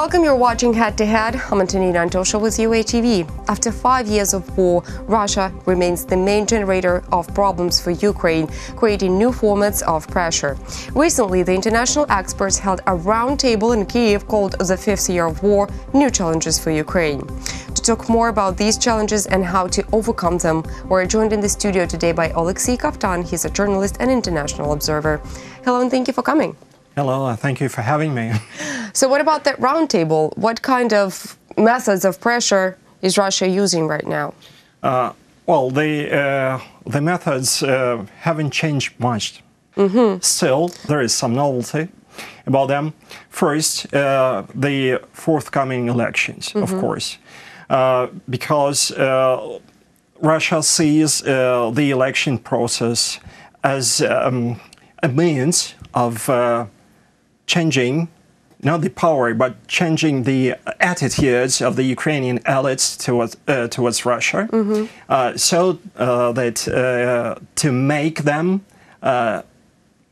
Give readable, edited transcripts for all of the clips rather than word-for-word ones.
Welcome, you're watching Head to Head. I'm Antonina Antosha with UATV. After 5 years of war, Russia remains the main generator of problems for Ukraine, creating new formats of pressure. Recently, the international experts held a roundtable in Kyiv called The Fifth Year of War, New Challenges for Ukraine. To talk more about these challenges and how to overcome them, we're joined in the studio today by Oleksiy Kaftan. He's a journalist and international observer. Hello and thank you for coming. Hello, thank you for having me. So what about that roundtable? What kind of methods of pressure is Russia using right now? Well, the methods haven't changed much. Still, there is some novelty about them. First, the forthcoming elections, of course, because Russia sees the election process as a means of changing not the power, but changing the attitudes of the Ukrainian elites towards Russia, so that to make them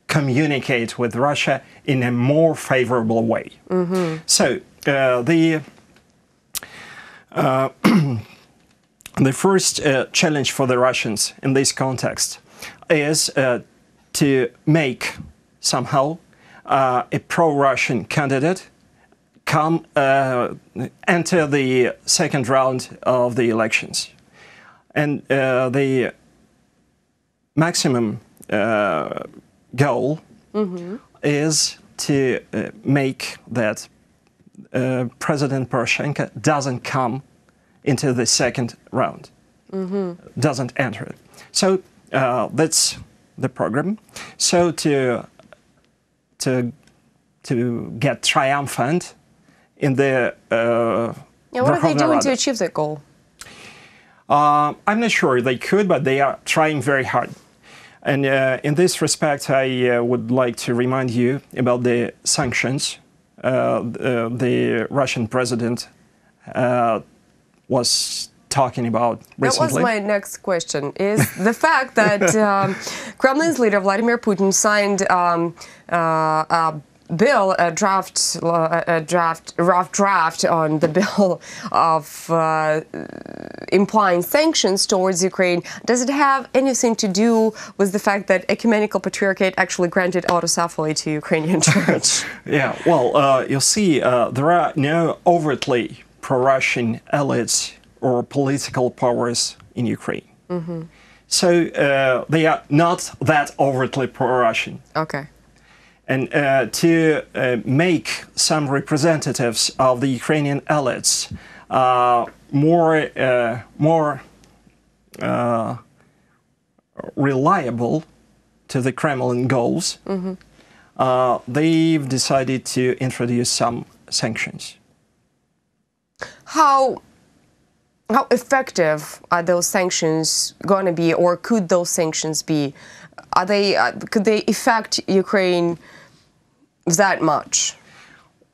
communicate with Russia in a more favorable way. So the first challenge for the Russians in this context is to make somehow a pro-Russian candidate enter the second round of the elections. And the maximum goal is to make that President Poroshenko doesn't come into the second round, doesn't enter it. So that's the program. So to get triumphant in the what are they doing to achieve that goal? I'm not sure they could, but they are trying very hard. And in this respect, I would like to remind you about the sanctions the Russian president was talking about recently. That was my next question, is the fact that Kremlin's leader Vladimir Putin signed a bill, a rough draft on the bill of implying sanctions towards Ukraine. Does it have anything to do with the fact that Ecumenical Patriarchate actually granted autocephaly to Ukrainian church? Yeah, well, you see, there are no overtly pro-Russian elites or political powers in Ukraine. So they are not that overtly pro-Russian. Okay. And to make some representatives of the Ukrainian elites more reliable to the Kremlin goals, they've decided to introduce some sanctions. How effective are those sanctions going to be, or could those sanctions be? Could they affect Ukraine that much?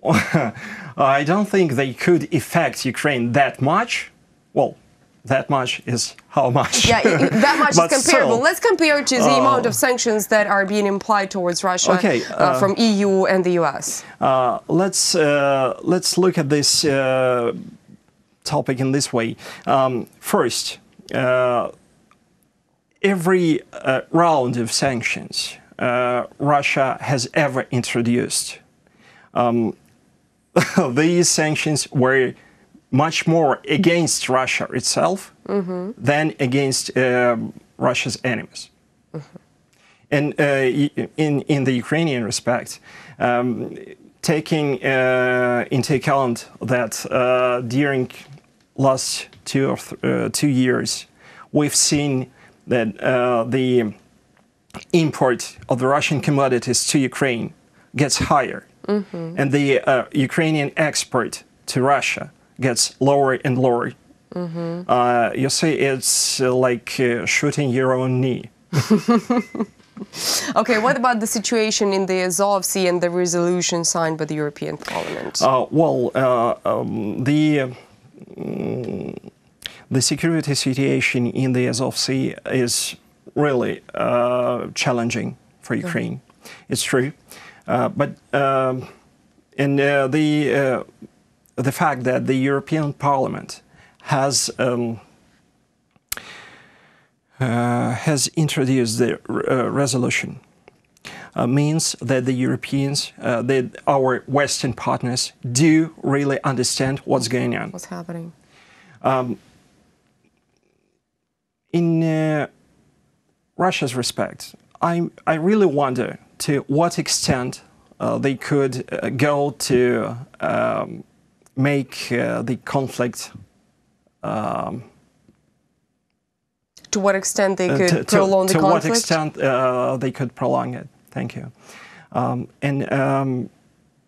I don't think they could affect Ukraine that much. Well, that much is how much? Yeah, that much is comparable. Still, let's compare to the amount of sanctions that are being implied towards Russia from EU and the US. Let's look at this topic in this way. First, every round of sanctions Russia has ever introduced, these sanctions were much more against Russia itself than against Russia's enemies. And in the Ukrainian respect, taking into account that during last 2 years, we've seen that the import of the Russian commodities to Ukraine gets higher, and the Ukrainian export to Russia gets lower and lower. You see, it's like shooting your own knee. Okay, what about the situation in the Azov Sea and the resolution signed by the European Parliament? The security situation in the Azov Sea is really challenging for Ukraine. It's true. But the the fact that the European Parliament has introduced the resolution means that the Europeans, that our Western partners, do really understand what's going on. What's happening? In Russia's respect, I really wonder to what extent they could go to make the conflict. To what extent they could prolong the conflict? To what extent they could prolong it. Thank you.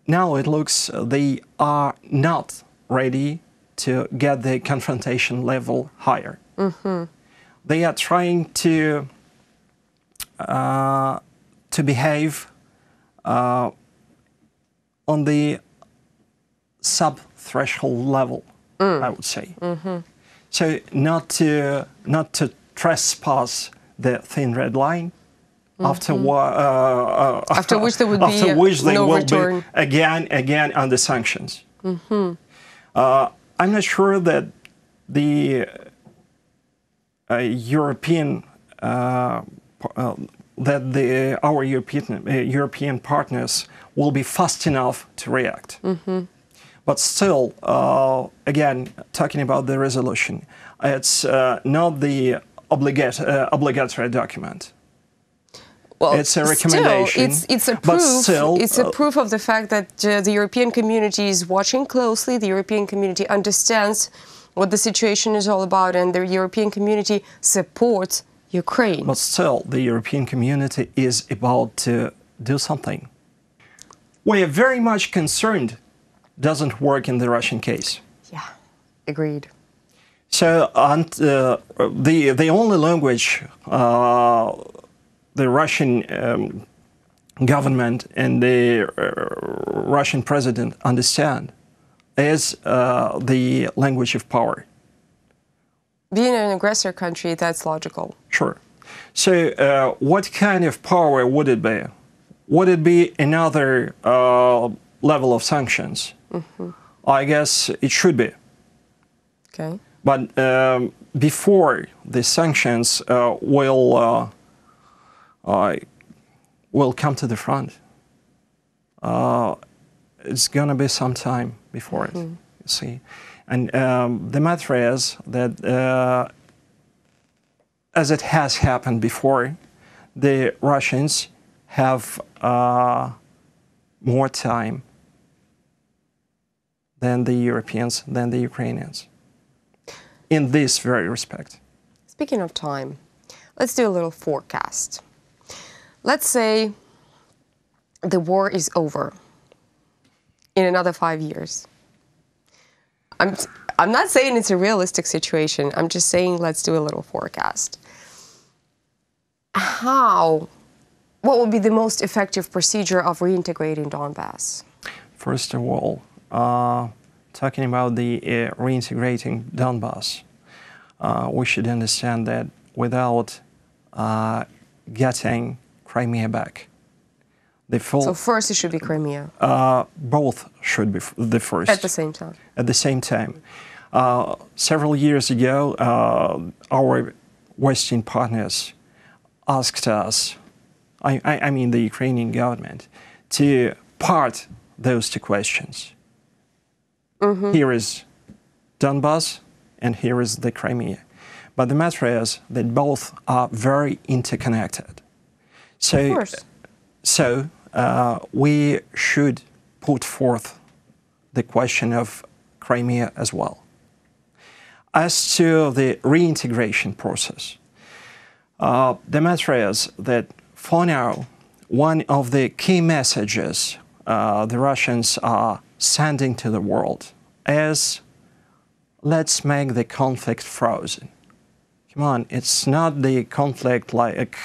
Now it looks they are not ready to get the confrontation level higher. Mm-hmm. They are trying to behave on the sub-threshold level, I would say. Mm-hmm. So not to trespass the thin red line. After which there would be no return. Again under sanctions. Mm-hmm. I'm not sure that the European our European partners will be fast enough to react. Mm-hmm. But still, again, talking about the resolution, it's not the obligatory document. Well, it's a recommendation. Still, it's a proof. It's a proof of the fact that the European community is watching closely. The European community understands what the situation is all about, and the European community supports Ukraine. But still, the European community is about to do something. We are very much concerned. Doesn't work in the Russian case. Yeah, agreed. So, the only language the Russian government and the Russian president understand is the language of power. Being an aggressor country, that's logical. Sure. So what kind of power would it be? Would it be another level of sanctions? Mm-hmm. I guess it should be. Okay. But before the sanctions will come to the front, it's going to be some time before it, you see. And the matter is that, as it has happened before, the Russians have more time than the Europeans, than the Ukrainians, in this very respect. Speaking of time, let's do a little forecast. Let's say the war is over in another 5 years. I'm not saying it's a realistic situation. I'm just saying let's do a little forecast. What would be the most effective procedure of reintegrating Donbas? First of all, talking about the reintegrating Donbas, we should understand that without getting Crimea back, so first it should be Crimea. Both should be the first. At the same time. At the same time. Several years ago, our Western partners asked us, I mean the Ukrainian government, to part those two questions. Mm-hmm. Here is Donbas and here is the Crimea. But the matter is that both are very interconnected. So, of course. So we should put forth the question of Crimea as well. As to the reintegration process, the matter is that for now, one of the key messages the Russians are sending to the world is, let's make the conflict frozen. Come on, it's not the conflict like,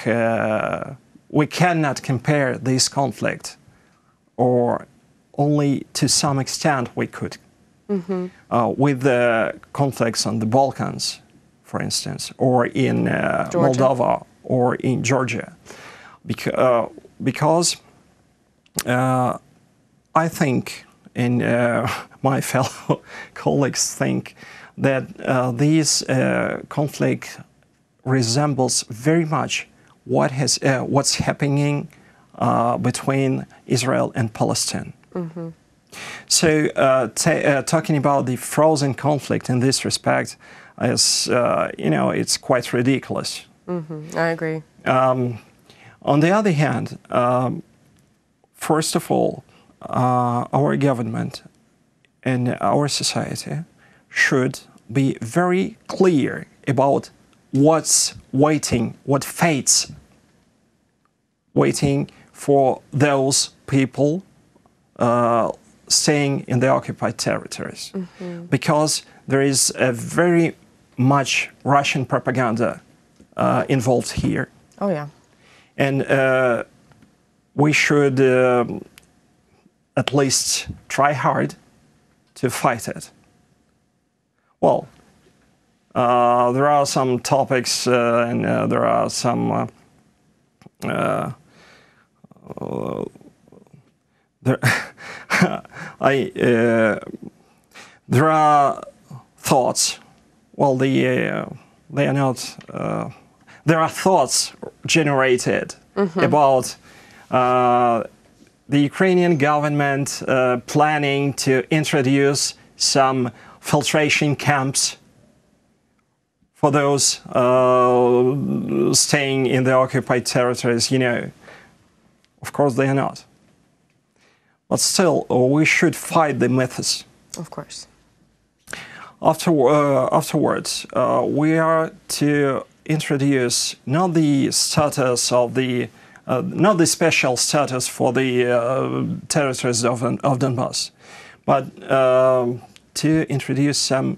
we cannot compare this conflict, or only to some extent we could, with the conflicts on the Balkans, for instance, or in Moldova or in Georgia. Because I think and my fellow colleagues think that this conflict resembles very much what's happening between Israel and Palestine. Mm-hmm. So talking about the frozen conflict in this respect is, it's quite ridiculous. Mm-hmm. I agree. On the other hand, first of all, our government and our society should be very clear about what's waiting, what fate's waiting for those people staying in the occupied territories. Mm-hmm. Because there is a very much Russian propaganda involved here. Oh, yeah. And we should at least try hard to fight it. Well, there are some topics and there are some there are thoughts. Well, they are not. There are thoughts generated about the Ukrainian government planning to introduce some filtration camps for those staying in the occupied territories. Of course they are not. But still, we should fight the myths. Of course. Afterwards, we are to introduce not the status of not the special status for the territories of Donbas, but to introduce some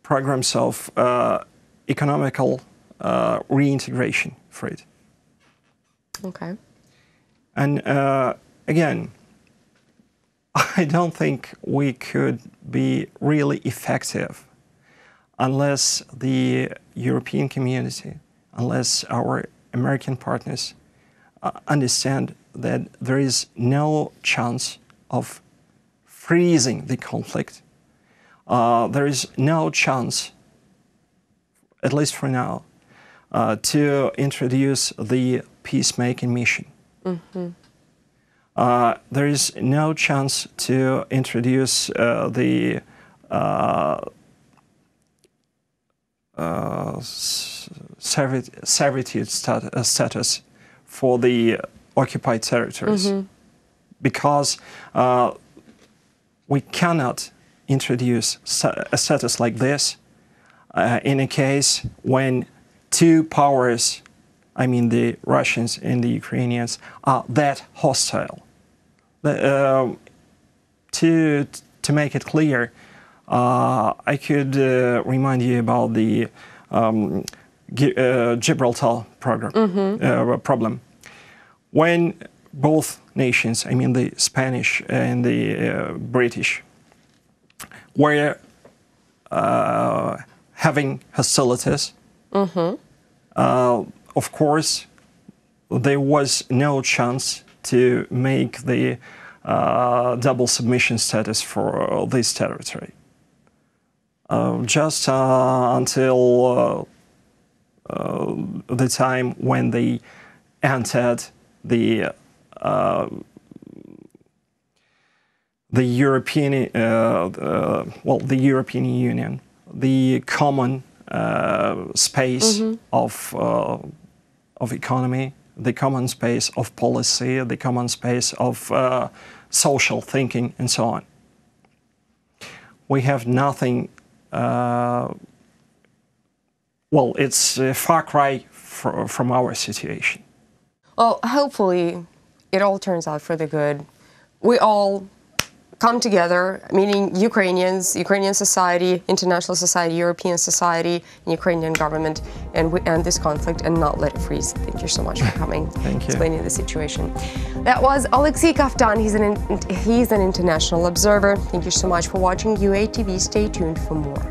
programs of economical reintegration for it. Okay. And again, I don't think we could be really effective unless the European community, unless our American partners understand that there is no chance of freezing the conflict. There is no chance, at least for now, to introduce the peacemaking mission. Mm-hmm. There is no chance to introduce the servitude status for the occupied territories, because we cannot introduce a status like this in a case when two powers, I mean the Russians and the Ukrainians, are that hostile. To make it clear, I could remind you about the Gibraltar problem. When both nations, I mean the Spanish and the British, were having hostilities, of course, there was no chance to make the double submission status for this territory. Just until the time when they entered the European, the European Union, the common space of economy, the common space of policy, the common space of social thinking, and so on. We have nothing. It's a far cry from our situation. Well, hopefully it all turns out for the good. We all come together, meaning Ukrainians, Ukrainian society, international society, European society, and Ukrainian government, and we end this conflict and not let it freeze. Thank you so much for coming, explaining the situation. That was Oleksiy Kaftan. He's an international observer. Thank you so much for watching UATV. Stay tuned for more.